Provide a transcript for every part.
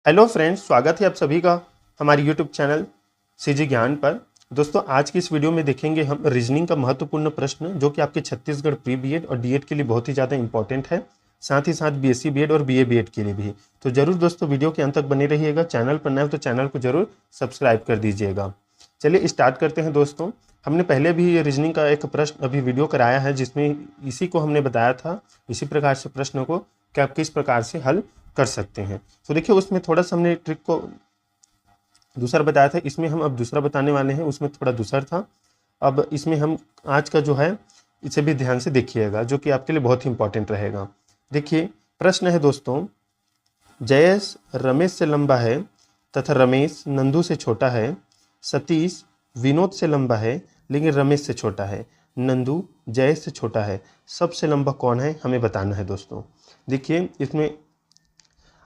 Hello friends, स्वागत है आप सभी का हमारे यूट्यूब चैनल सीजी ज्ञान पर। दोस्तों, आज की इस वीडियो में देखेंगे हम रीजनिंग का महत्वपूर्ण प्रश्न जो कि आपके छत्तीसगढ़ प्री बीएड और डीएड के लिए बहुत ही ज़्यादा इंपॉर्टेंट है, साथ ही साथ बीएससी बीएड और बीए बीएड के लिए भी। तो जरूर दोस्तों वीडियो के अंत तक बने रहिएगा। चैनल पर नए हो तो चैनल को जरूर सब्सक्राइब कर दीजिएगा। चलिए स्टार्ट करते हैं दोस्तों। हमने पहले भी ये रीजनिंग का एक प्रश्न अभी वीडियो कराया है जिसमें इसी को हमने बताया था, इसी प्रकार से प्रश्नों को कि आप किस प्रकार से हल कर सकते हैं। तो देखिए उसमें थोड़ा सा हमने ट्रिक को दूसरा बताया था, इसमें हम अब दूसरा बताने वाले हैं। उसमें थोड़ा दूसरा था, अब इसमें हम आज का जो है इसे भी ध्यान से देखिएगा जो कि आपके लिए बहुत ही इंपॉर्टेंट रहेगा। देखिए प्रश्न है दोस्तों, जयेश रमेश से लंबा है तथा रमेश नंदू से छोटा है। सतीश विनोद से लंबा है लेकिन रमेश से छोटा है। नंदू जयेश से छोटा है, सबसे लंबा कौन है हमें बताना है दोस्तों। देखिए इसमें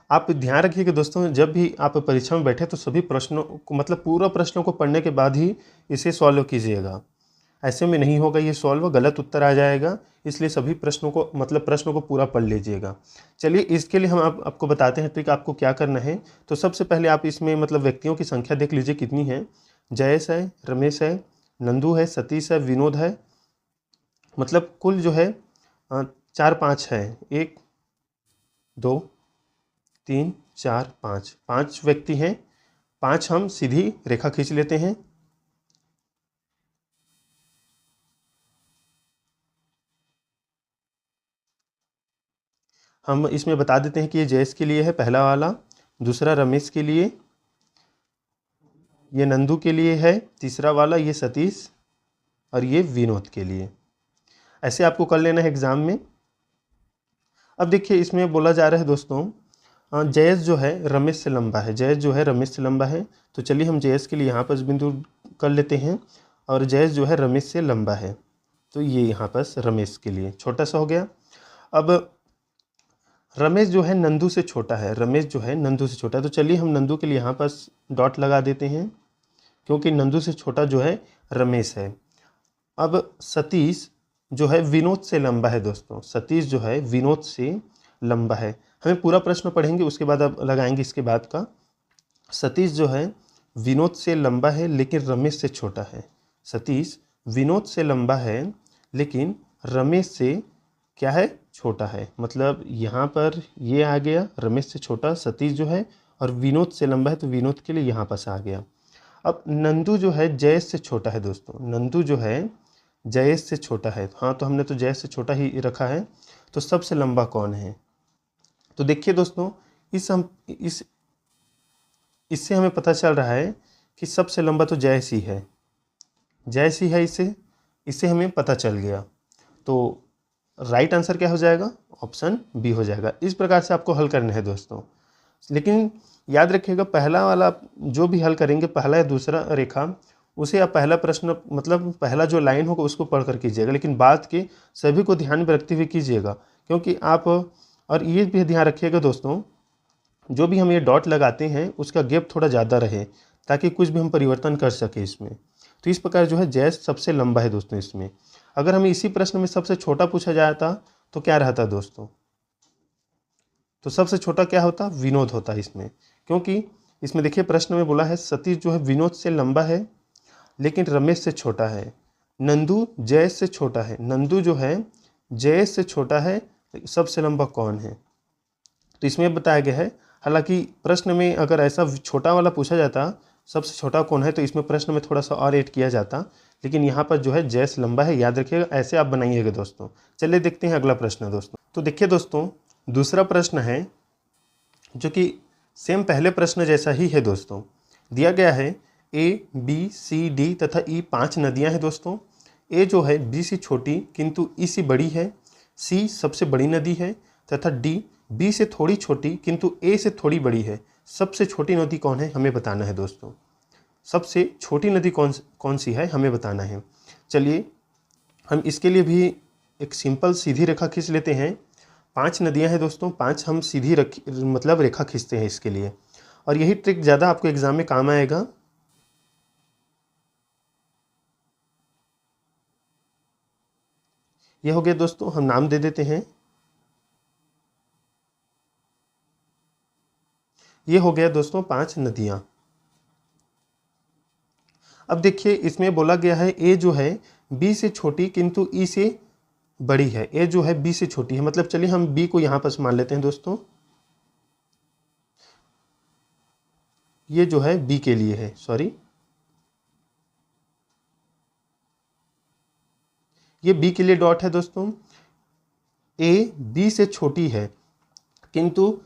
आप ध्यान रखिए कि दोस्तों जब भी आप परीक्षा में बैठे तो सभी प्रश्नों को मतलब पूरा प्रश्नों को पढ़ने के बाद ही इसे सॉल्व कीजिएगा। ऐसे में नहीं होगा ये सॉल्व, गलत उत्तर आ जाएगा। इसलिए सभी प्रश्नों को मतलब प्रश्नों को पूरा पढ़ लीजिएगा। चलिए इसके लिए हम आपको बताते हैं ट्रिक आपको क्या करना है। तो सबसे पहले आप इसमें मतलब व्यक्तियों की संख्या देख लीजिए कितनी है। जयेश है, रमेश है, नंदू है, सतीश है, विनोद है। मतलब कुल जो है 4-5 है। 1 2 3 4 5 5 व्यक्ति हैं। 5 हम सीधी रेखा खींच लेते हैं। हम इसमें बता देते हैं कि ये जयेश के लिए है पहला वाला, दूसरा रमेश के लिए, ये नंदू के लिए है तीसरा वाला, ये सतीश और ये विनोद के लिए। ऐसे आपको कर लेना है एग्जाम में। अब देखिए इसमें बोला जा रहा है दोस्तों, जयेश जो है रमेश से लंबा है। जयेश जो है रमेश से लंबा है, तो चलिए हम जयेश के लिए यहाँ पर बिंदु कर लेते हैं। और जयेश जो है रमेश से लंबा है, तो ये यहाँ पर रमेश के लिए छोटा सा हो गया। अब रमेश जो है नंदू से छोटा है, रमेश जो है नंदू से छोटा है, तो चलिए हम नंदू के लिए यहाँ पर डॉट लगा देते हैं क्योंकि नंदू से छोटा जो है रमेश है। अब सतीश जो है विनोद से लंबा है दोस्तों, सतीश जो है विनोद से लंबा है। हमें पूरा प्रश्न पढ़ेंगे उसके बाद अब लगाएंगे इसके बाद का। सतीश जो है विनोद से लंबा है लेकिन रमेश से छोटा है। सतीश विनोद से लंबा है लेकिन रमेश से क्या है, छोटा है। मतलब यहाँ पर ये आ गया रमेश से छोटा सतीश जो है, और विनोद से लंबा है तो विनोद के लिए यहाँ पास आ गया। अब नंदू जो है जयेश से छोटा है दोस्तों, नंदू जो है जयेश से छोटा है। हाँ, तो हमने तो जयेश से छोटा ही रखा है। तो सबसे लंबा कौन है? तो देखिए दोस्तों, इस इससे हमें पता चल रहा है कि सबसे लंबा तो जयेश ही है, जयेश ही है। इससे इससे हमें पता चल गया। तो राइट आंसर क्या हो जाएगा? ऑप्शन बी हो जाएगा। इस प्रकार से आपको हल करना है दोस्तों। लेकिन याद रखिएगा पहला वाला जो भी हल करेंगे, पहला या दूसरा रेखा, उसे आप पहला प्रश्न मतलब पहला जो लाइन होगा उसको पढ़ कर कीजिएगा, लेकिन बात के सभी को ध्यान में रखते हुए कीजिएगा। क्योंकि आप और ये भी ध्यान रखिएगा दोस्तों, जो भी हम ये डॉट लगाते हैं उसका गैप थोड़ा ज़्यादा रहे ताकि कुछ भी हम परिवर्तन कर सके इसमें। तो इस प्रकार जो है जयेश सबसे लंबा है दोस्तों इसमें। अगर हमें इसी प्रश्न में सबसे छोटा पूछा जाता तो क्या रहता दोस्तों? तो सबसे छोटा क्या होता? विनोद होता है इसमें। क्योंकि इसमें देखिए प्रश्न में बोला है सतीश जो है विनोद से लंबा है लेकिन रमेश से छोटा है। नंदू जयेश से छोटा है, नंदू जो है जयेश से छोटा है, सबसे लंबा कौन है? तो इसमें बताया गया है। हालांकि प्रश्न में अगर ऐसा छोटा वाला पूछा जाता सबसे छोटा कौन है, तो इसमें प्रश्न में थोड़ा सा और ऐड किया जाता, लेकिन यहाँ पर जो है जयेश लंबा है। याद रखिएगा, ऐसे आप बनाइएगा दोस्तों। चलिए देखते हैं अगला प्रश्न दोस्तों। तो देखिए दोस्तों, दूसरा प्रश्न है जो कि सेम पहले प्रश्न जैसा ही है दोस्तों। दिया गया है ए बी सी डी तथा ई 5 नदियां हैं दोस्तों। ए जो है बी से छोटी किंतु ई से बड़ी है, सी सबसे बड़ी नदी है, तथा डी बी से थोड़ी छोटी किंतु ए से थोड़ी बड़ी है। सबसे छोटी नदी कौन है हमें बताना है दोस्तों। सबसे छोटी नदी कौन सी है हमें बताना है। चलिए हम इसके लिए भी एक सिंपल सीधी रेखा खींच लेते हैं। 5 नदियां हैं दोस्तों, 5 हम सीधी मतलब रेखा खींचते हैं इसके लिए, और यही ट्रिक ज़्यादा आपको एग्जाम में काम आएगा। ये हो गया दोस्तों, हम नाम दे देते हैं। ये हो गया दोस्तों 5 नदियाँ। अब देखिए इसमें बोला गया है ए जो है बी से छोटी किंतु ई से बड़ी है। ए जो है बी से छोटी है, मतलब चलिए हम बी को यहाँ पर मान लेते हैं दोस्तों। ये जो है बी के लिए है, सॉरी ये बी के लिए डॉट है दोस्तों। ए बी से छोटी है किंतु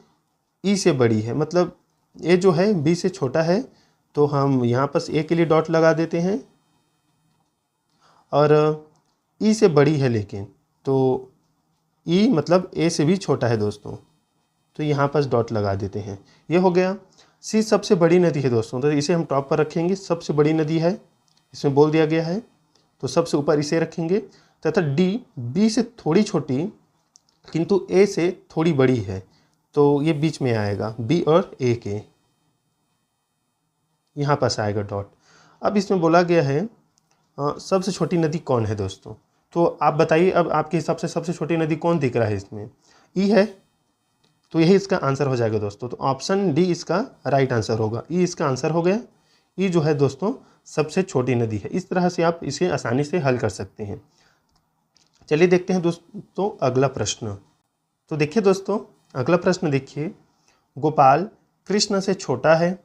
ई से बड़ी है, मतलब ए जो है बी से छोटा है तो हम यहाँ पर ए के लिए डॉट लगा देते हैं, और ई से बड़ी है लेकिन, तो ई मतलब ए से भी छोटा है दोस्तों, तो यहाँ पर डॉट लगा देते हैं। ये हो गया। सी सबसे बड़ी नदी है दोस्तों, तो इसे हम टॉप पर रखेंगे, सबसे बड़ी नदी है इसमें बोल दिया गया है, तो सबसे ऊपर इसे रखेंगे। तथा डी बी से थोड़ी छोटी किंतु ए से थोड़ी बड़ी है, तो ये बीच में आएगा बी और ए के, यहाँ पास आएगा डॉट। अब इसमें बोला गया है सबसे छोटी नदी कौन है दोस्तों, तो आप बताइए अब आपके हिसाब से सबसे छोटी नदी कौन दिख रहा है इसमें? ई है, तो यही इसका आंसर हो जाएगा दोस्तों। तो ऑप्शन डी इसका राइट आंसर होगा, ई इसका आंसर हो गया। ई जो है दोस्तों सबसे छोटी नदी है। इस तरह से आप इसे आसानी से हल कर सकते हैं। चलिए देखते हैं दोस्तों अगला प्रश्न। तो देखिए दोस्तों अगला प्रश्न देखिए, गोपाल कृष्ण से छोटा है,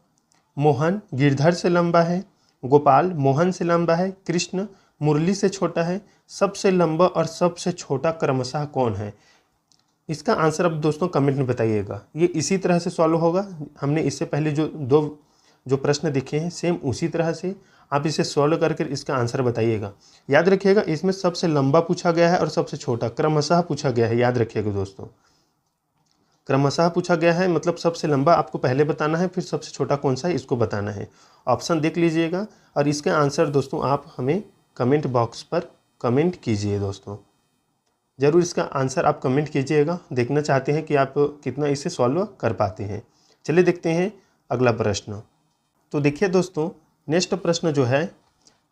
मोहन गिरधर से लंबा है, गोपाल मोहन से लंबा है, कृष्ण मुरली से छोटा है, सबसे लंबा और सबसे छोटा क्रमशः कौन है? इसका आंसर अब दोस्तों कमेंट में बताइएगा। ये इसी तरह से सॉल्व होगा, हमने इससे पहले जो प्रश्न देखे हैं सेम उसी तरह से आप इसे सॉल्व करके इसका आंसर बताइएगा। याद रखिएगा इसमें सबसे लंबा पूछा गया है और सबसे छोटा क्रमशः पूछा गया है, याद रखिएगा दोस्तों। क्रमशः पूछा गया है मतलब सबसे लंबा आपको पहले बताना है, फिर सबसे छोटा कौन सा है इसको बताना है। ऑप्शन देख लीजिएगा और इसका आंसर दोस्तों आप हमें कमेंट बॉक्स पर कमेंट कीजिए दोस्तों। ज़रूर इसका आंसर आप कमेंट कीजिएगा, देखना चाहते हैं कि आप कितना इसे सॉल्व कर पाते हैं। चलिए देखते हैं अगला प्रश्न। तो देखिए दोस्तों नेक्स्ट प्रश्न जो है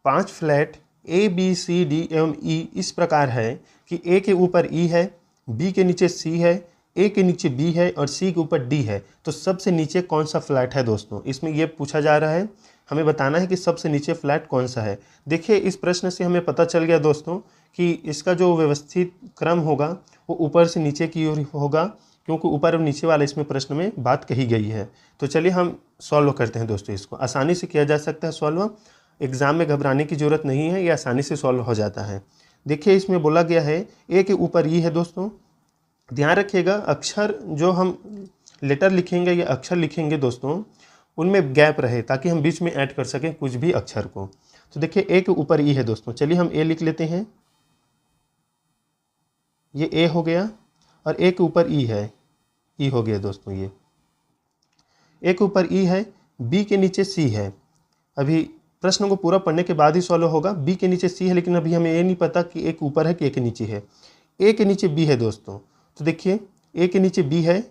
5 flat A B C D एवं ई इस प्रकार है कि ए के ऊपर ई है, बी के नीचे सी है, ए के नीचे बी है और सी के ऊपर डी है, तो सबसे नीचे कौन सा फ्लैट है दोस्तों? इसमें यह पूछा जा रहा है, हमें बताना है कि सबसे नीचे फ्लैट कौन सा है। देखिए इस प्रश्न से हमें पता चल गया दोस्तों कि इसका जो व्यवस्थित क्रम होगा वो ऊपर से नीचे की ओर होगा, क्योंकि ऊपर और नीचे वाले इसमें प्रश्न में बात कही गई है। तो चलिए हम सॉल्व करते हैं दोस्तों, इसको आसानी से किया जा सकता है सॉल्व, एग्जाम में घबराने की ज़रूरत नहीं है, ये आसानी से सॉल्व हो जाता है। देखिए इसमें बोला गया है ए के ऊपर ई है दोस्तों, ध्यान रखिएगा अक्षर जो हम लेटर लिखेंगे या अक्षर लिखेंगे दोस्तों उनमें गैप रहे ताकि हम बीच में ऐड कर सकें कुछ भी अक्षर को। तो देखिए ए के ऊपर ई है दोस्तों, चलिए हम ए लिख लेते हैं, ये ए हो गया, और ए के ऊपर ई है, ई हो गया दोस्तों। ये ए के ऊपर ई है, बी के नीचे सी है। अभी प्रश्न को पूरा पढ़ने के बाद ही सॉल्व होगा। बी के नीचे सी है लेकिन अभी हमें ये नहीं पता कि ए के ऊपर है कि ए के नीचे है। ए के नीचे बी है दोस्तों, तो देखिए ए के नीचे बी है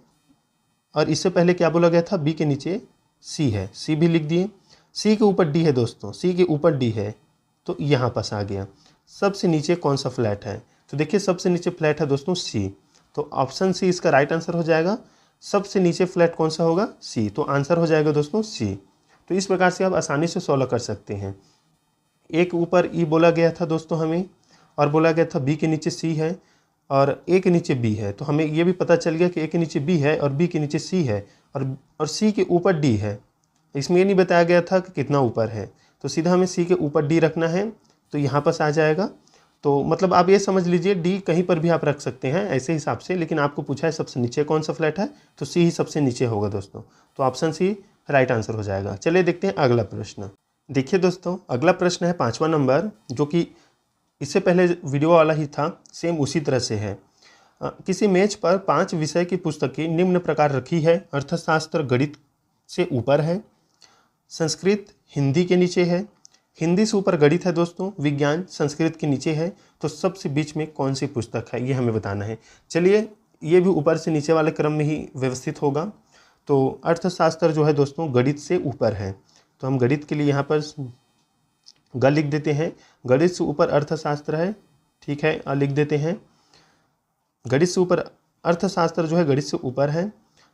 और इससे पहले क्या बोला गया था, बी के नीचे सी है, सी भी लिख दिए। सी के ऊपर डी है दोस्तों, सी के ऊपर डी है, तो यहाँ पास आ गया। सबसे नीचे कौन सा फ्लैट है, तो देखिए सबसे नीचे फ्लैट है दोस्तों सी, तो ऑप्शन सी इसका राइट आंसर हो जाएगा। सबसे नीचे फ्लैट कौन सा होगा, सी, तो आंसर हो जाएगा दोस्तों सी। तो इस प्रकार से आप आसानी से सॉल्व कर सकते हैं। ए के ऊपर ई बोला गया था दोस्तों हमें, और बोला गया था बी के नीचे सी है और ए के नीचे बी है, तो हमें ये भी पता चल गया कि ए के नीचे बी है और बी के नीचे सी है और सी के ऊपर डी है। इसमें ये नहीं बताया गया था कि कितना ऊपर है, तो सीधा हमें सी के ऊपर डी रखना है, तो यहाँ पर आ जाएगा। तो मतलब आप ये समझ लीजिए डी कहीं पर भी आप रख सकते हैं ऐसे हिसाब से, लेकिन आपको पूछा है सबसे नीचे कौन सा फ्लैट है, तो सी ही सबसे नीचे होगा दोस्तों, तो ऑप्शन सी राइट आंसर हो जाएगा। चलिए देखते हैं अगला प्रश्न। देखिए दोस्तों अगला प्रश्न है 5वां नंबर, जो कि इससे पहले वीडियो वाला ही था, सेम उसी तरह से है। किसी मेज पर 5 विषय की पुस्तकें निम्न प्रकार रखी है, अर्थशास्त्र गणित से ऊपर है, संस्कृत हिंदी के नीचे है, हिंदी से ऊपर गणित है दोस्तों, विज्ञान संस्कृत के नीचे है, तो सबसे बीच में कौन सी पुस्तक है ये हमें बताना है। चलिए ये भी ऊपर से नीचे वाले क्रम में ही व्यवस्थित होगा। तो अर्थशास्त्र जो है दोस्तों गणित से ऊपर है, तो हम गणित के लिए यहाँ पर ग लिख देते हैं, गणित से ऊपर अर्थशास्त्र है, ठीक है, लिख देते हैं। गणित से ऊपर अर्थशास्त्र जो है गणित से ऊपर है।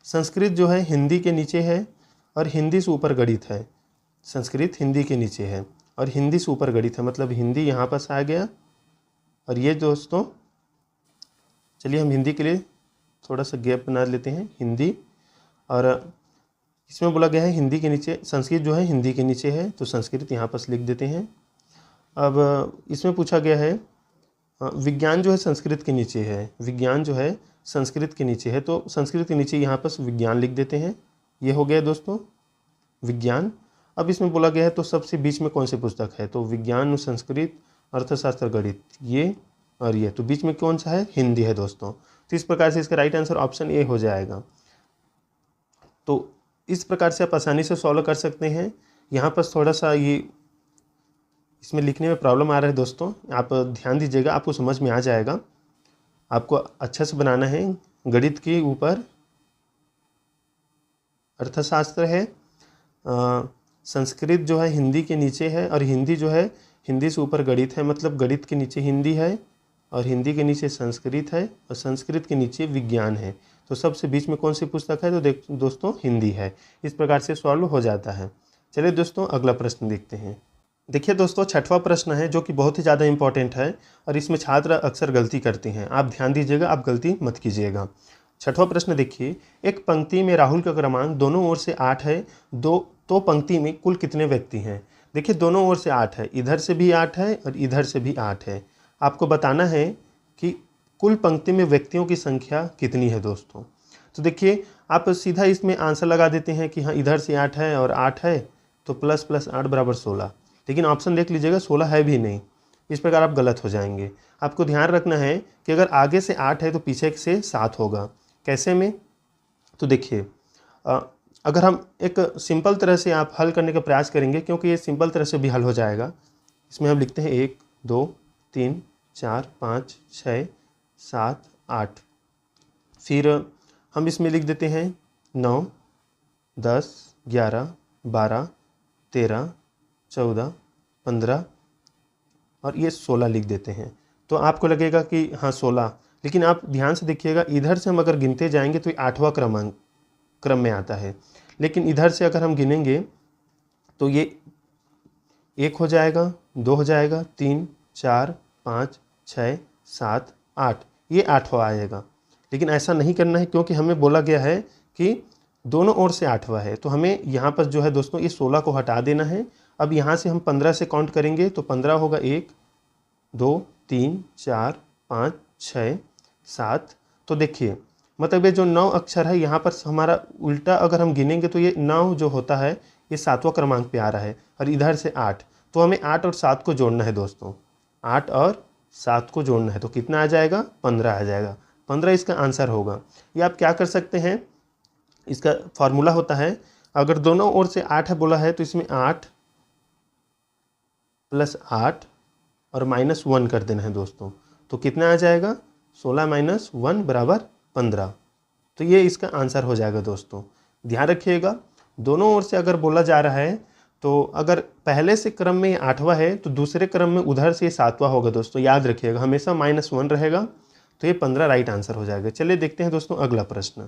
संस्कृत जो है हिंदी के नीचे है और हिंदी से ऊपर गणित है। संस्कृत हिंदी के नीचे है और हिंदी से ऊपर गणित है, मतलब हिंदी यहाँ पास आ गया। और ये दोस्तों, चलिए हम हिंदी के लिए थोड़ा सा गैप बना लेते हैं, हिंदी। और इसमें बोला गया है हिंदी के नीचे, संस्कृत जो है हिंदी के नीचे है, तो संस्कृत यहाँ पास लिख देते हैं। अब इसमें पूछा गया है विज्ञान जो है संस्कृत के नीचे है, विज्ञान जो है संस्कृत के नीचे है, तो संस्कृत के नीचे यहाँ पास विज्ञान लिख देते हैं। ये हो गया दोस्तों विज्ञान। अब इसमें बोला गया है तो सबसे बीच में कौन सी पुस्तक है, तो विज्ञान, संस्कृत, अर्थशास्त्र, गणित, ये और ये, तो बीच में कौन सा है, हिंदी है दोस्तों। तो इस प्रकार से इसका राइट आंसर ऑप्शन ए हो जाएगा। तो इस प्रकार से आप आसानी से सॉल्व कर सकते हैं। यहाँ पर थोड़ा सा ये इसमें लिखने में प्रॉब्लम आ रहा है दोस्तों, आप ध्यान दीजिएगा, आपको समझ में आ जाएगा। आपको अच्छा से बनाना है। गणित के ऊपर अर्थशास्त्र है, संस्कृत जो है हिंदी के नीचे है और हिंदी जो है हिंदी से ऊपर गणित है, मतलब गणित के नीचे हिंदी है और हिंदी के नीचे संस्कृत है और संस्कृत के नीचे विज्ञान है। तो सबसे बीच में कौन सी पुस्तक है, तो दोस्तों हिंदी है। इस प्रकार से सॉल्व हो जाता है। चलिए दोस्तों अगला प्रश्न देखते हैं। देखिए दोस्तों, छठवां प्रश्न है जो कि बहुत ही ज़्यादा इंपॉर्टेंट है और इसमें छात्र अक्सर गलती करते हैं। आप ध्यान दीजिएगा, आप गलती मत कीजिएगा। छठवां प्रश्न देखिए, एक पंक्ति में राहुल का क्रमांक दोनों ओर से 8 है, तो पंक्ति में कुल कितने व्यक्ति हैं। देखिए दोनों ओर से 8 है, इधर से भी 8 है और इधर से भी 8 है। आपको बताना है कि कुल पंक्ति में व्यक्तियों की संख्या कितनी है दोस्तों। तो देखिए आप सीधा इसमें आंसर लगा देते हैं कि हाँ इधर से 8 है और 8 है, तो प्लस प्लस 8 बराबर 16। लेकिन ऑप्शन देख लीजिएगा 16 है भी नहीं, इस प्रकार आप गलत हो जाएंगे। आपको ध्यान रखना है कि अगर आगे से 8 है तो पीछे से 7 होगा। कैसे में, तो देखिए अगर हम एक सिंपल तरह से आप हल करने का प्रयास करेंगे, क्योंकि ये सिंपल तरह से भी हल हो जाएगा। इसमें हम लिखते हैं 1 2 3 4 5 6 7 8, फिर हम इसमें लिख देते हैं 9 10 11 12 13 14 15 और ये 16 लिख देते हैं। तो आपको लगेगा कि हाँ 16, लेकिन आप ध्यान से देखिएगा, इधर से हम अगर गिनते जाएंगे तो ये 8वां क्रम में आता है, लेकिन इधर से अगर हम गिनेंगे तो ये 1 हो जाएगा, 2 हो जाएगा, 3 4 5 6 7 8, ये 8वां आएगा। लेकिन ऐसा नहीं करना है, क्योंकि हमें बोला गया है कि दोनों ओर से 8वां है, तो हमें यहाँ पर जो है दोस्तों ये 16 को हटा देना है। अब यहाँ से हम 15 से काउंट करेंगे तो 15 होगा 1 2 3 4 5 6 7। तो देखिए मतलब ये जो 9 अक्षर है यहाँ पर हमारा उल्टा अगर हम गिनेंगे तो ये 9 जो होता है ये 7वां क्रमांक पे आ रहा है और इधर से 8, तो हमें 8 और 7 को जोड़ना है दोस्तों। 8 और 7 को जोड़ना है तो कितना आ जाएगा, 15 आ जाएगा। 15 इसका आंसर होगा। ये आप क्या कर सकते हैं, इसका फॉर्मूला होता है, अगर दोनों ओर से 8 है बोला है तो इसमें 8 प्लस 8 और -1 कर देना है दोस्तों। तो कितना आ जाएगा, 16 - 1 बराबर 15। तो ये इसका आंसर हो जाएगा दोस्तों। ध्यान रखिएगा, दोनों ओर से अगर बोला जा रहा है तो अगर पहले से क्रम में ये 8वां है तो दूसरे क्रम में उधर से ये 7वां होगा दोस्तों। याद रखिएगा हमेशा -1 रहेगा, तो ये 15 राइट आंसर हो जाएगा। चलिए देखते हैं दोस्तों अगला प्रश्न।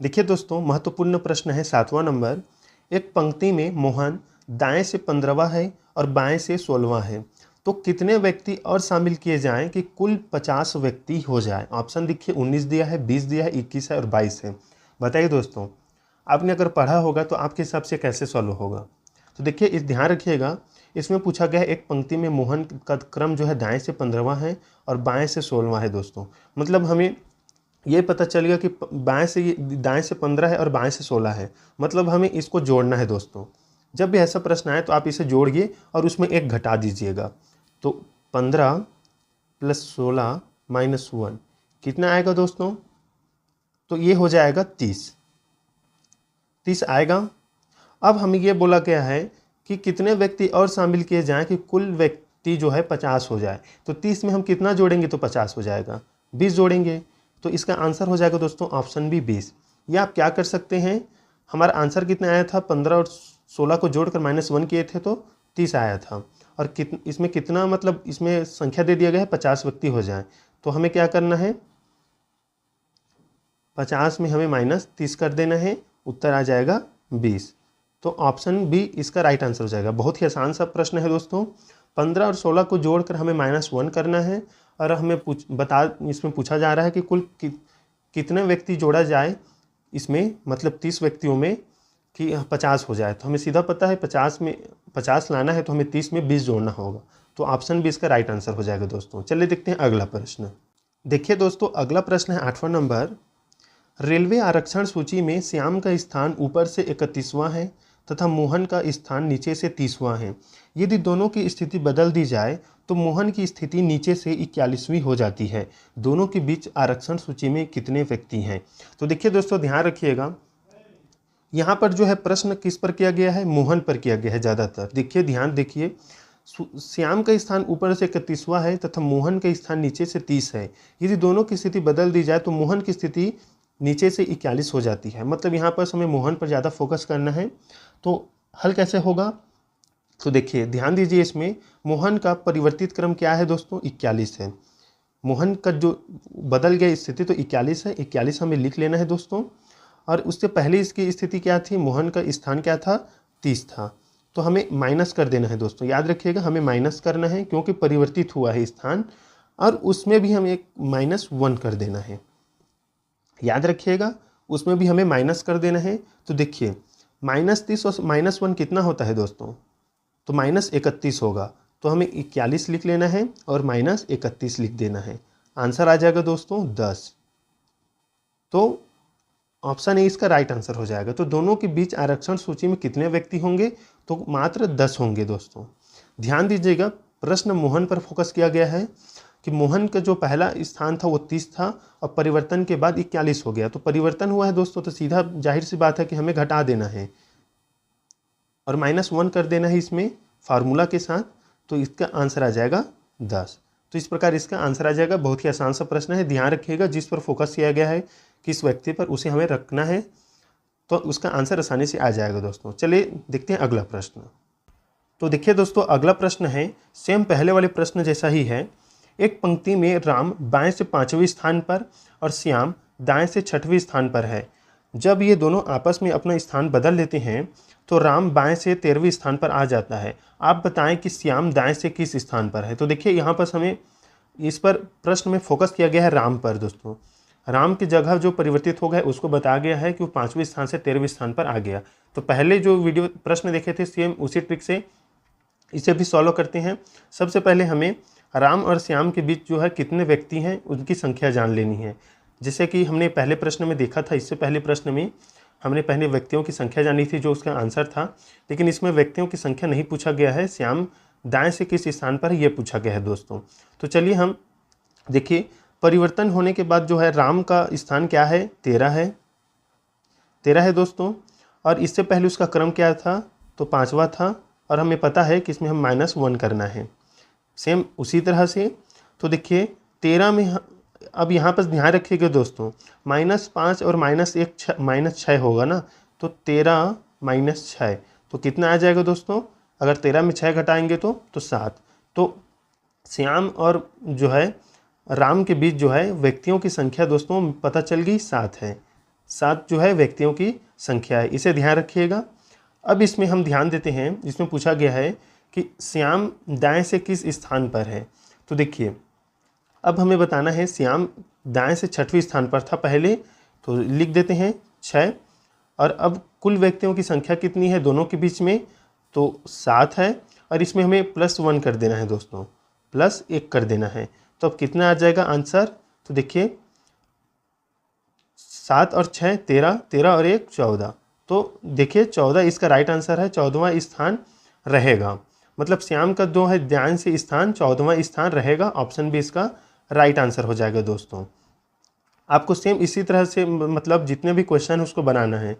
देखिए दोस्तों महत्वपूर्ण प्रश्न है 7वां नंबर। एक पंक्ति में मोहन दाएं से 15वां है और बाएं से 16वां है, तो कितने व्यक्ति और शामिल किए जाएं कि कुल 50 व्यक्ति हो जाए। ऑप्शन देखिए 19 दिया है, 20 दिया है, 21 है और 22 है। बताइए दोस्तों, आपने अगर पढ़ा होगा तो आपके हिसाब से कैसे सॉल्व होगा। तो देखिए इस ध्यान रखिएगा, इसमें पूछा गया है एक पंक्ति में मोहन का क्रम जो है दाएं से 15वां है और बाएं से 16वां है दोस्तों। मतलब हमें ये पता चल गया कि दाएं से 15 है और बाएं से 16 है, मतलब हमें इसको जोड़ना है दोस्तों। जब भी ऐसा प्रश्न आए तो आप इसे जोड़िए और उसमें 1 घटा दीजिएगा। तो 15 + 16 - 1 कितना आएगा दोस्तों, तो ये हो जाएगा 30 आएगा। अब हमें ये बोला गया है कि कितने व्यक्ति और शामिल किए जाएं कि कुल व्यक्ति जो है 50 हो जाए। तो 30 में हम कितना जोड़ेंगे तो 50 हो जाएगा, 20 जोड़ेंगे तो इसका आंसर हो जाएगा दोस्तों ऑप्शन बी 20। या आप क्या कर सकते हैं, हमारा आंसर कितना आया था, 15 और 16 को जोड़कर -1 किए थे तो 30 आया था। और इसमें कितना, मतलब इसमें संख्या दे दिया गया है 50 व्यक्ति हो जाए, तो हमें क्या करना है, 50 में हमें -30 कर देना है, उत्तर आ जाएगा 20। तो ऑप्शन बी इसका राइट आंसर हो जाएगा। बहुत ही आसान सा प्रश्न है दोस्तों। 15 और 16 को जोड़कर हमें -1 करना है और हमें इसमें पूछा जा रहा है कि कुल कितने व्यक्ति जोड़ा जाए इसमें, मतलब 30 व्यक्तियों में कि 50 हो जाए। तो हमें सीधा पता है 50 लाना है तो हमें 30 में 20 जोड़ना होगा। तो ऑप्शन बी इसका राइट आंसर हो जाएगा दोस्तों। चलिए देखते हैं अगला प्रश्न। देखिए दोस्तों, अगला प्रश्न है 8वां नंबर। रेलवे आरक्षण सूची में श्याम का स्थान ऊपर से 31वां है तथा मोहन का स्थान नीचे से 30वां है। यदि दोनों की स्थिति बदल दी जाए तो मोहन की स्थिति नीचे से 41वीं हो जाती है। दोनों के बीच आरक्षण सूची में कितने व्यक्ति हैं? तो देखिए दोस्तों, ध्यान रखिएगा, यहाँ पर जो है प्रश्न किस पर किया गया है? मोहन पर किया गया है ज़्यादातर। देखिए, ध्यान देखिए, श्याम का स्थान ऊपर से 31वां है तथा मोहन का स्थान नीचे से 30 है। यदि दोनों की स्थिति बदल दी जाए तो मोहन की स्थिति नीचे से 41 हो जाती है। मतलब यहाँ पर हमें मोहन पर ज़्यादा फोकस करना है। तो हल कैसे होगा? तो देखिए, ध्यान दीजिए, इसमें मोहन का परिवर्तित क्रम क्या है दोस्तों? 41 है। मोहन का जो बदल गया स्थिति तो 41 है, 41 हमें लिख लेना है दोस्तों। और उससे पहले इसकी स्थिति क्या थी? मोहन का स्थान क्या था? 30 था। तो हमें माइनस कर देना है दोस्तों। याद रखिएगा, हमें माइनस करना है क्योंकि परिवर्तित हुआ है स्थान, और उसमें भी हमें एक -1 कर देना है। याद रखिएगा, उसमें भी हमें माइनस कर देना है। तो देखिए, -30 और -1 कितना होता है दोस्तों? तो -31 होगा। तो हमें 41 लिख लेना है और -31 लिख देना है। आंसर आ जाएगा दोस्तों 10। तो ऑप्शन ए इसका राइट आंसर हो जाएगा। तो दोनों के बीच आरक्षण सूची में कितने व्यक्ति होंगे? तो मात्र 10 होंगे दोस्तों। ध्यान दीजिएगा, प्रश्न मोहन पर फोकस किया गया है कि मोहन का जो पहला स्थान था वो 30 था और परिवर्तन के बाद 41 हो गया। तो परिवर्तन हुआ है दोस्तों, तो सीधा जाहिर सी बात है कि हमें घटा देना है और -1 कर देना है इसमें फार्मूला के साथ। तो इसका आंसर आ जाएगा 10। तो इस प्रकार इसका आंसर आ जाएगा। बहुत ही आसान सा प्रश्न है। ध्यान रखिएगा, जिस पर फोकस किया गया है किस व्यक्ति पर, उसे हमें रखना है, तो उसका आंसर आसानी से आ जाएगा दोस्तों। चलिए देखते हैं अगला प्रश्न। तो देखिए दोस्तों, अगला प्रश्न है सेम पहले वाले प्रश्न जैसा ही है। एक पंक्ति में राम बाएं से 5वें स्थान पर और श्याम दाएं से 6वें स्थान पर है। जब ये दोनों आपस में अपना स्थान बदल लेते हैं तो राम बाएं से 13वें स्थान पर आ जाता है। आप बताएं कि श्याम दाएं से किस स्थान पर है? तो देखिए, यहाँ पर हमें इस पर प्रश्न में फोकस किया गया है राम पर दोस्तों। राम की जगह जो परिवर्तित हो गया उसको बताया गया है कि वो 5वें स्थान से 13वें स्थान पर आ गया। तो पहले जो वीडियो प्रश्न देखे थे सेम उसी ट्रिक से इसे भी सॉल्व करते हैं। सबसे पहले हमें राम और श्याम के बीच जो है कितने व्यक्ति हैं उनकी संख्या जान लेनी है। जैसे कि हमने पहले प्रश्न में देखा था, इससे पहले प्रश्न में हमने पहले व्यक्तियों की संख्या जानी थी जो उसका आंसर था, लेकिन इसमें व्यक्तियों की संख्या नहीं पूछा गया है। श्याम दाएं से किस स्थान पर है ये पूछा गया है दोस्तों। तो चलिए हम देखिए, परिवर्तन होने के बाद जो है राम का स्थान क्या है? 13 है, 13 है दोस्तों। और इससे पहले उसका क्रम क्या था? तो 5वां था। और हमें पता है कि इसमें हम -1 करना है। सेम उसी तरह से तो देखिए 13 में अब यहाँ पर ध्यान रखिएगा दोस्तों, -5 और -6 होगा ना, तो 13 - 6 तो कितना आ जाएगा दोस्तों? अगर 13 में 6 घटाएंगे तो 7। तो श्याम और जो है राम के बीच जो है व्यक्तियों की संख्या दोस्तों पता चल गई 7 है। 7 जो है व्यक्तियों की संख्या है, इसे ध्यान रखिएगा। अब इसमें हम ध्यान देते हैं, इसमें पूछा गया है कि श्याम दाएं से किस स्थान पर है। तो देखिए, अब हमें बताना है श्याम दाएं से 6वें स्थान पर था पहले, तो लिख देते हैं 6। और अब कुल व्यक्तियों की संख्या कितनी है दोनों के बीच में? तो 7 है। और इसमें हमें +1 कर देना है दोस्तों, +1 कर देना है। तो अब कितना आ जाएगा आंसर? तो देखिए 7 और 6 13, 13 और 1 14। तो देखिए 14 इसका राइट आंसर है, 14वां स्थान रहेगा। मतलब श्याम का जो है ध्यान से स्थान 14वां स्थान रहेगा। ऑप्शन बी इसका राइट आंसर हो जाएगा दोस्तों। आपको सेम इसी तरह से मतलब जितने भी क्वेश्चन उसको बनाना है।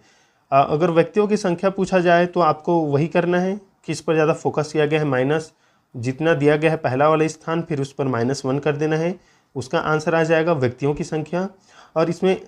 अगर व्यक्तियों की संख्या पूछा जाए तो आपको वही करना है, किस पर ज़्यादा फोकस किया गया है, माइनस जितना दिया गया है पहला वाला स्थान, फिर उस पर -1 कर देना है, उसका आंसर आ जाएगा व्यक्तियों की संख्या। और इसमें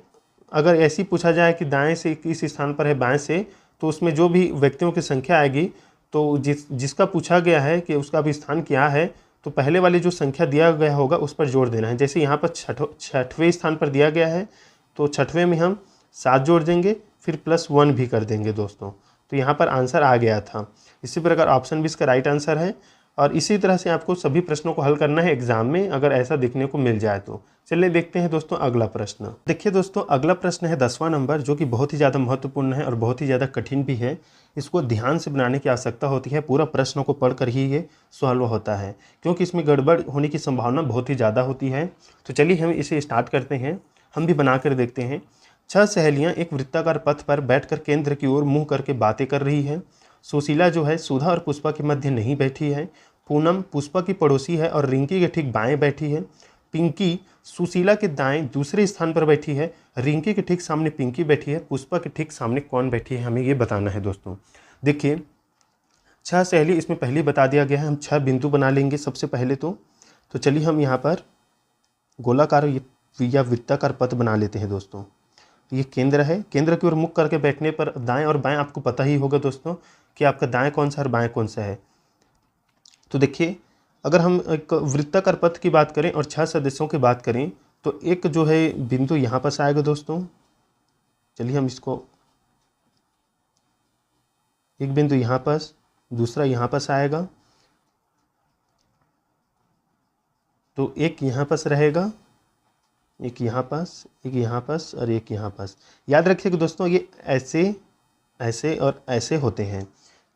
अगर ऐसी पूछा जाए कि दाएं से किस स्थान पर है बाएं से, तो उसमें जो भी व्यक्तियों की संख्या आएगी तो जिसका पूछा गया है कि उसका भी स्थान क्या है, तो पहले वाले जो संख्या दिया गया होगा उस पर जोड़ देना है। जैसे यहाँ पर 6वें स्थान पर दिया गया है तो छठवें में हम 7 जोड़ देंगे, फिर +1 भी कर देंगे दोस्तों। तो यहाँ पर आंसर आ गया था। इसी प्रकार ऑप्शन भी इसका राइट आंसर है। और इसी तरह से आपको सभी प्रश्नों को हल करना है एग्जाम में, अगर ऐसा देखने को मिल जाए तो। चलिए देखते हैं दोस्तों अगला प्रश्न। देखिए दोस्तों, अगला प्रश्न है 10वां नंबर, जो कि बहुत ही ज़्यादा महत्वपूर्ण है और बहुत ही ज़्यादा कठिन भी है। इसको ध्यान से बनाने की आवश्यकता होती है, पूरा प्रश्न को पढ़कर ही ये सॉल्व होता है, क्योंकि इसमें गड़बड़ होने की संभावना बहुत ही ज़्यादा होती है। तो चलिए हम इसे स्टार्ट करते हैं, हम भी बना कर देखते हैं। 6 सहेलियाँ एक वृत्ताकार पथ पर बैठकर केंद्र की ओर मुँह करके बातें कर रही है। सुशीला जो है सुधा और पुष्पा के मध्य नहीं बैठी है। पूनम पुष्पा की पड़ोसी है और रिंकी के ठीक बाएं बैठी है। पिंकी सुशीला के दाएं दूसरे स्थान पर बैठी है। रिंकी के ठीक सामने पिंकी बैठी है। पुष्पा के ठीक सामने कौन बैठी है, हमें ये बताना है दोस्तों। देखिए 6 सहेली इसमें पहले ही बता दिया गया है। हम 6 बिंदु बना लेंगे सबसे पहले तो चलिए हम यहाँ पर गोलाकार या वृत्ताकार पथ बना लेते हैं दोस्तों। ये केंद्र है, केंद्र की ओर मुख करके बैठने पर दाएं और बाएं आपको पता ही होगा दोस्तों कि आपका दाएं कौन सा और बाएं कौन सा है। तो देखिए अगर हम एक वृत्ताकार पथ की बात करें और 6 सदस्यों की बात करें तो एक जो है बिंदु यहाँ पास आएगा दोस्तों। चलिए हम इसको, एक बिंदु यहाँ पास, दूसरा यहाँ पास आएगा, तो एक यहाँ पास रहेगा, एक यहाँ पास, एक यहाँ पास और एक यहाँ पास। याद रखिएगा दोस्तों ये ऐसे ऐसे और ऐसे होते हैं,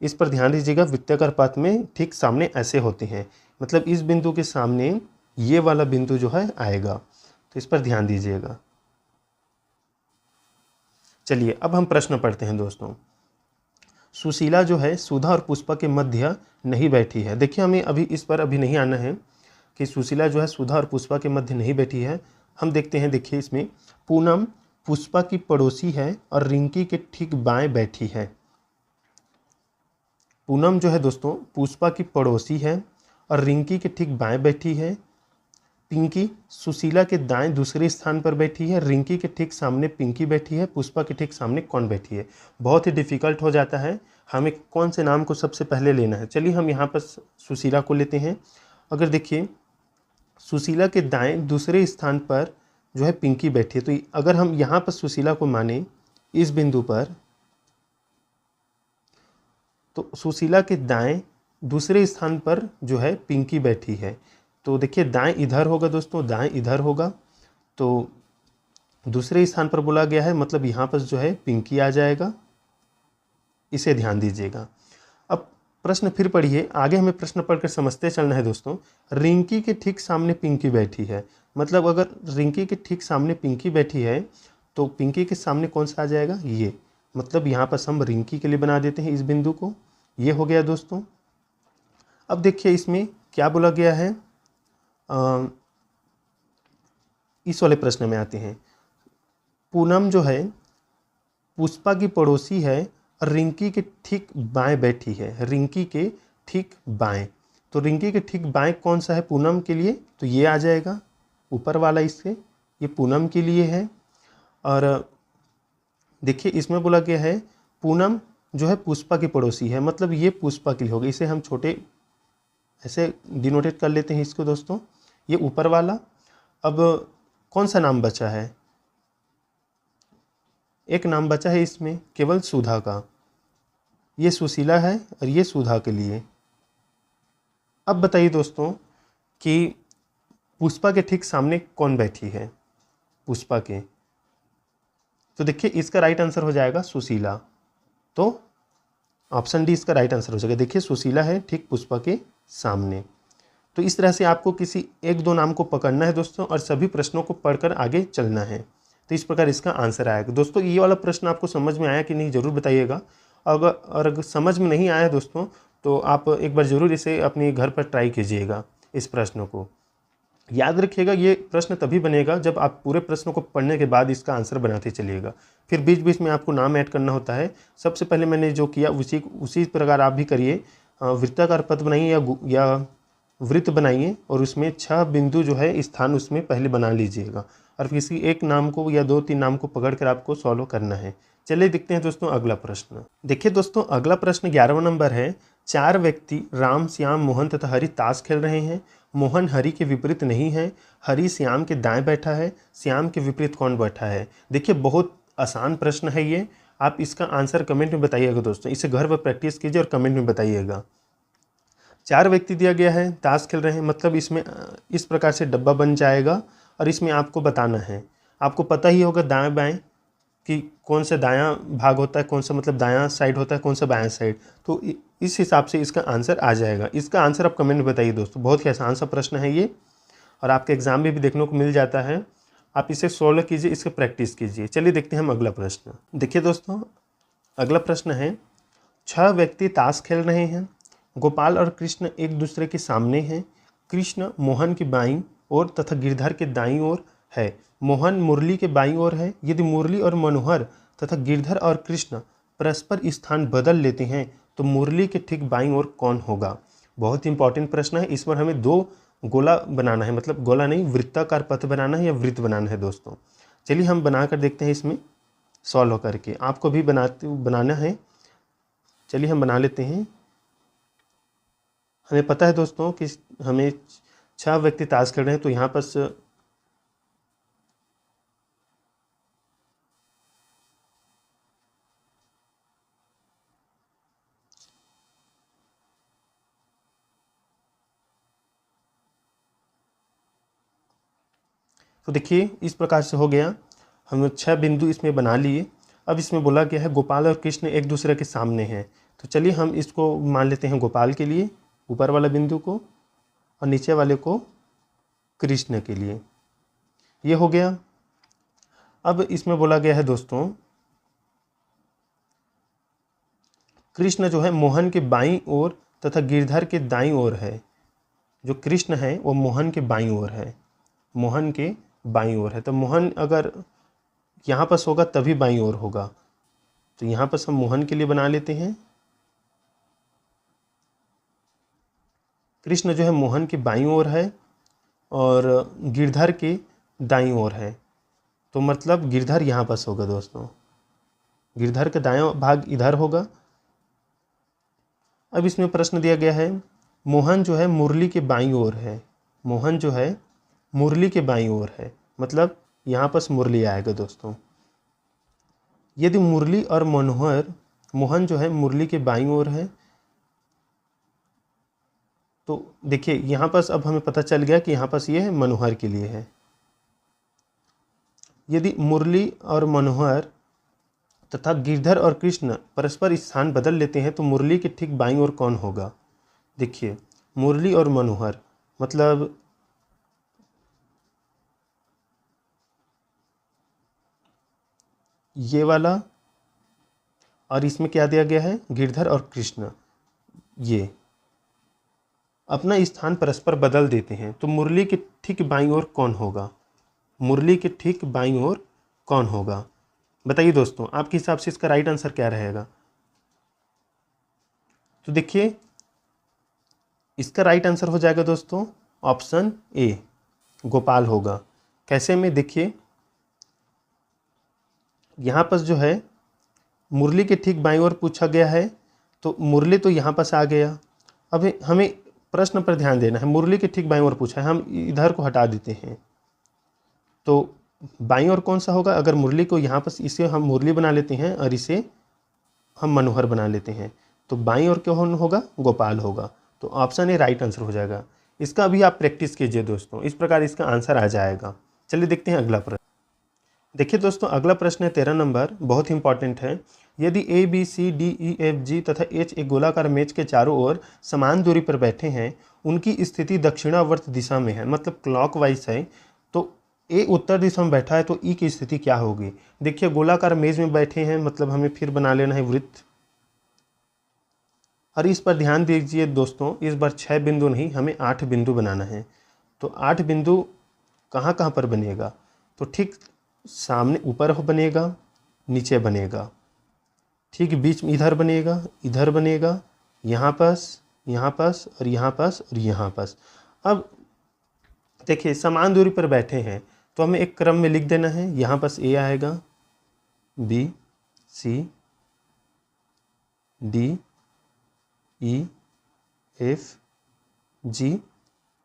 इस पर ध्यान दीजिएगा। वृत्ताकार पथ में ठीक सामने ऐसे होते हैं, मतलब इस बिंदु के सामने ये वाला बिंदु जो है आएगा, तो इस पर ध्यान दीजिएगा। चलिए अब हम प्रश्न पढ़ते हैं दोस्तों। सुशीला जो है सुधा और पुष्पा के मध्य नहीं बैठी है। देखिए हमें अभी इस पर अभी नहीं आना है कि सुशीला जो है सुधा और पुष्पा के मध्य नहीं बैठी है। हम देखते हैं, देखिए इसमें पूनम पुष्पा की पड़ोसी है और रिंकी के ठीक बाएं बैठी है। पूनम जो है दोस्तों पुष्पा की पड़ोसी है और रिंकी के ठीक बाएं बैठी है। पिंकी सुशीला के दाएं दूसरे स्थान पर बैठी है। रिंकी के ठीक सामने पिंकी बैठी है। पुष्पा के ठीक सामने कौन बैठी है। बहुत ही डिफिकल्ट हो जाता है, हमें कौन से नाम को सबसे पहले लेना है। चलिए हम यहाँ पर सुशीला को लेते हैं। अगर देखिए सुशीला के दाएं दूसरे स्थान पर जो है पिंकी बैठी है, तो अगर हम यहाँ पर सुशीला को माने इस बिंदु पर, तो सुशीला के दाएं दूसरे स्थान पर जो है पिंकी बैठी है। तो देखिए दाएं इधर होगा दोस्तों, दाएं इधर होगा, तो दूसरे स्थान पर बोला गया है, मतलब यहाँ पर जो है पिंकी आ जाएगा, इसे ध्यान दीजिएगा। अब प्रश्न फिर पढ़िए, आगे हमें प्रश्न पढ़कर समझते चलना है दोस्तों। रिंकी के ठीक सामने पिंकी बैठी है, मतलब अगर रिंकी के ठीक सामने पिंकी बैठी है तो पिंकी के सामने कौन सा आ जाएगा, ये, मतलब यहाँ पर हम रिंकी के लिए बना देते हैं इस बिंदु को। ये हो गया दोस्तों। अब देखिए इसमें क्या बोला गया है, इस वाले प्रश्न में आते हैं। पूनम जो है पुष्पा की पड़ोसी है और रिंकी के ठीक बाएं बैठी है। रिंकी के ठीक बाएं, तो रिंकी के ठीक बाएं कौन सा है पूनम के लिए, तो ये आ जाएगा ऊपर वाला, इससे ये पूनम के लिए है। और देखिए इसमें बोला गया है पूनम जो है पुष्पा की पड़ोसी है, मतलब ये पुष्पा के लिए होगा। इसे हम छोटे ऐसे डिनोटेट कर लेते हैं इसको दोस्तों, ये ऊपर वाला। अब कौन सा नाम बचा है, एक नाम बचा है इसमें केवल सुधा का, ये सुशीला है और ये सुधा के लिए। अब बताइए दोस्तों कि पुष्पा के ठीक सामने कौन बैठी है, पुष्पा के, तो देखिए इसका राइट आंसर हो जाएगा सुशीला, तो ऑप्शन डी इसका राइट आंसर हो जाएगा। देखिए सुशीला है ठीक पुष्पा के सामने। तो इस तरह से आपको किसी एक दो नाम को पकड़ना है दोस्तों और सभी प्रश्नों को पढ़कर आगे चलना है, तो इस प्रकार इसका आंसर आएगा। दोस्तों ये वाला प्रश्न आपको समझ में आया कि नहीं ज़रूर बताइएगा। अगर समझ में नहीं आया दोस्तों तो आप एक बार ज़रूर इसे अपने घर पर ट्राई कीजिएगा। इस प्रश्न को याद रखिएगा, ये प्रश्न तभी बनेगा जब आप पूरे प्रश्नों को पढ़ने के बाद इसका आंसर बनाते चलिएगा। फिर बीच बीच में आपको नाम ऐड करना होता है। सबसे पहले मैंने जो किया उसी प्रकार आप भी करिए। वृत्ताकार पथ बनाइए या वृत्त बनाइए और उसमें 6 बिंदु जो है स्थान उसमें पहले बना लीजिएगा और किसी एक नाम को या 2-3 नाम को पकड़कर आपको सॉल्व करना है। चलिए देखते हैं दोस्तों अगला प्रश्न। देखिए दोस्तों अगला प्रश्न 11वां नंबर है। 4 व्यक्ति राम, श्याम, मोहन तथा हरि ताश खेल रहे हैं। मोहन हरि के विपरीत नहीं है, हरि श्याम के दाएं बैठा है, श्याम के विपरीत कौन बैठा है। देखिए बहुत आसान प्रश्न है ये, आप इसका आंसर कमेंट में बताइएगा दोस्तों, इसे घर पर प्रैक्टिस कीजिए और कमेंट में बताइएगा। 4 व्यक्ति दिया गया है, ताश खेल रहे हैं, मतलब इसमें इस प्रकार से डब्बा बन जाएगा और इसमें आपको बताना है। आपको पता ही होगा दाएं बाएं कि कौन सा दायां भाग होता है, कौन सा मतलब दायां साइड होता है, कौन सा बायां साइड, तो इस हिसाब से इसका आंसर आ जाएगा। इसका आंसर आप कमेंट में बताइए दोस्तों, बहुत ही आसान सा प्रश्न है ये और आपके एग्जाम में भी देखने को मिल जाता है। आप इसे सॉल्व कीजिए, इसके प्रैक्टिस कीजिए। चलिए देखते हैं हम अगला प्रश्न। देखिए दोस्तों, अगला प्रश्न है 6 व्यक्ति ताश खेल रहे हैं, गोपाल और कृष्ण एक दूसरे के सामने हैं। कृष्ण मोहन की बाईं ओर तथा गिरधर के दाईं ओर है, मोहन मुरली के बाईं ओर है। यदि मुरली और मनोहर तथा गिरधर और कृष्ण परस्पर स्थान बदल लेते हैं तो मुरली के ठीक बाईं ओर कौन होगा। बहुत इंपॉर्टेंट प्रश्न है। इस पर हमें 2 गोला बनाना है, मतलब गोला नहीं, वृत्ताकार पथ बनाना है या वृत्त बनाना है दोस्तों। चलिए हम बना कर देखते हैं इसमें सॉल्व करके, आपको भी बनाना है। चलिए हम बना लेते हैं। हमें पता है दोस्तों कि हमें 6 व्यक्ति ताश खेल रहे हैं, तो यहाँ पर तो देखिए इस प्रकार से हो गया, हम 6 बिंदु इसमें बना लिए। अब इसमें बोला गया है गोपाल और कृष्ण एक दूसरे के सामने हैं, तो चलिए हम इसको मान लेते हैं गोपाल के लिए ऊपर वाला बिंदु को और नीचे वाले को कृष्ण के लिए। ये हो गया। अब इसमें बोला गया है दोस्तों कृष्ण जो है मोहन के बाईं ओर तथा गिरधर के दाईं ओर है। जो कृष्ण है वो मोहन के बाईं ओर है, मोहन के बाईं ओर है। तो मोहन अगर यहाँ पर होगा तभी बाईं ओर होगा, तो यहाँ पर हम मोहन के लिए बना लेते हैं। कृष्ण जो है मोहन के बाईं ओर है और गिरधर के दाईं ओर है, तो मतलब गिरधर यहाँ पर होगा दोस्तों, गिरधर का दायां भाग इधर होगा। अब इसमें प्रश्न दिया गया है मोहन जो है मुरली के बाईं ओर है, मोहन जो है मुरली के बाईं ओर है, मतलब यहाँ पर मुरली आएगा दोस्तों। यदि मुरली और मनोहर, मोहन जो है मुरली के बाईं ओर है, तो देखिए यहाँ पर अब हमें पता चल गया कि यहाँ पर ये है मनोहर के लिए है। यदि मुरली और मनोहर तथा गिरधर और कृष्ण परस्पर स्थान बदल लेते हैं तो मुरली के ठीक बाईं ओर कौन होगा। देखिए मुरली और मनोहर मतलब ये वाला, और इसमें क्या दिया गया है गिरधर और कृष्ण, ये अपना स्थान परस्पर बदल देते हैं, तो मुरली के ठीक बाईं ओर कौन होगा, मुरली के ठीक बाईं ओर कौन होगा। बताइए दोस्तों आपके हिसाब से इसका राइट आंसर क्या रहेगा। तो देखिए इसका राइट आंसर हो जाएगा दोस्तों ऑप्शन ए, गोपाल होगा। कैसे में, देखिए यहाँ पर जो है मुरली के ठीक बाईं ओर पूछा गया है, तो मुरली तो यहाँ पर आ गया। अब हमें प्रश्न पर ध्यान देना है, मुरली के ठीक बाईं ओर पूछा है, हम इधर को हटा देते हैं, तो बाईं ओर कौन सा होगा। अगर मुरली को यहाँ पर, इसे हम मुरली बना लेते हैं और इसे हम मनोहर बना लेते हैं, तो बाईं ओर कौन होगा, गोपाल होगा। तो ऑप्शन ए राइट आंसर हो जाएगा। इसका भी आप प्रैक्टिस कीजिए दोस्तों, इस प्रकार इसका आंसर आ जाएगा। चलिए देखते हैं अगला प्रश्न। देखिए दोस्तों अगला प्रश्न है 13 नंबर, बहुत इंपॉर्टेंट है। यदि A B C D E F G तथा एच एक गोलाकार मेज के चारों ओर समान दूरी पर बैठे हैं, उनकी स्थिति दक्षिणावर्त दिशा में है, मतलब क्लॉकवाइज है, तो ए उत्तर दिशा में बैठा है तो ई की स्थिति क्या होगी। देखिए गोलाकार मेज में बैठे हैं, मतलब हमें फिर बना लेना है वृत्त, और इस पर ध्यान दीजिए दोस्तों, इस बार 6 बिंदु नहीं हमें 8 बिंदु बनाना है। तो 8 बिंदु कहाँ कहाँ पर बनेगा, तो ठीक सामने ऊपर बनेगा, नीचे बनेगा, ठीक बीच में इधर बनेगा, इधर बनेगा, यहाँ पास, यहाँ पास और यहाँ पास और यहाँ पास। अब देखिए समान दूरी पर बैठे हैं तो हमें एक क्रम में लिख देना है। यहाँ पास ए आएगा, B C D E F G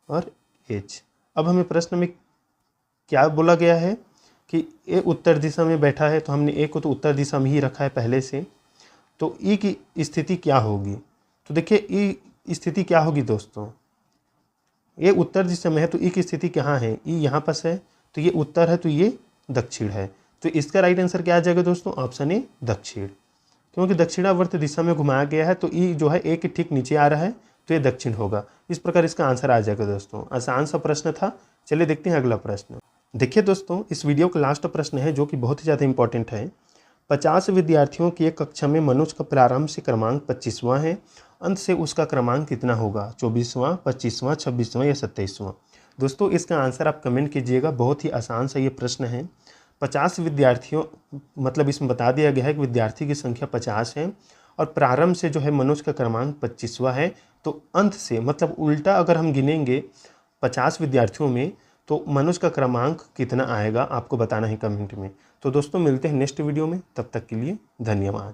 और एच। अब हमें प्रश्न में क्या बोला गया है कि ए उत्तर दिशा में बैठा है, तो हमने ए को तो उत्तर दिशा में ही रखा है पहले से। तो ई की स्थिति क्या होगी? तो देखिए ई स्थिति क्या होगी दोस्तों, ये उत्तर दिशा में है तो ई की स्थिति कहाँ है? ई यहाँ पास है, तो ये उत्तर है, तो ये दक्षिण है। तो इसका राइट आंसर क्या आ जाएगा दोस्तों? ऑप्शन ए दक्षिण, क्योंकि दक्षिणावर्त दिशा में घुमाया गया है, तो ई जो है ए के ठीक नीचे आ रहा है, तो ये दक्षिण होगा। इस प्रकार इसका आंसर आ जाएगा दोस्तों। आसान सा प्रश्न था। चलिए देखते हैं अगला प्रश्न। देखिए दोस्तों, इस वीडियो का लास्ट प्रश्न है जो कि बहुत ही ज़्यादा इंपॉर्टेंट है। 50 विद्यार्थियों की एक कक्षा में मनोज का प्रारंभ से क्रमांक 25वां है, अंत से उसका क्रमांक कितना होगा? 24वां, 25वां, 26वां या 27वां? दोस्तों इसका आंसर आप कमेंट कीजिएगा। बहुत ही आसान सा ये प्रश्न है। 50 विद्यार्थियों, मतलब इसमें बता दिया गया है कि विद्यार्थी की संख्या 50 है और प्रारंभ से जो है मनोज का क्रमांक 25वां है। तो अंत से मतलब उल्टा अगर हम गिनेंगे 50 विद्यार्थियों में, तो मनोज का क्रमांक कितना आएगा आपको बताना है कमेंट में। तो दोस्तों मिलते हैं नेक्स्ट वीडियो में, तब तक के लिए धन्यवाद।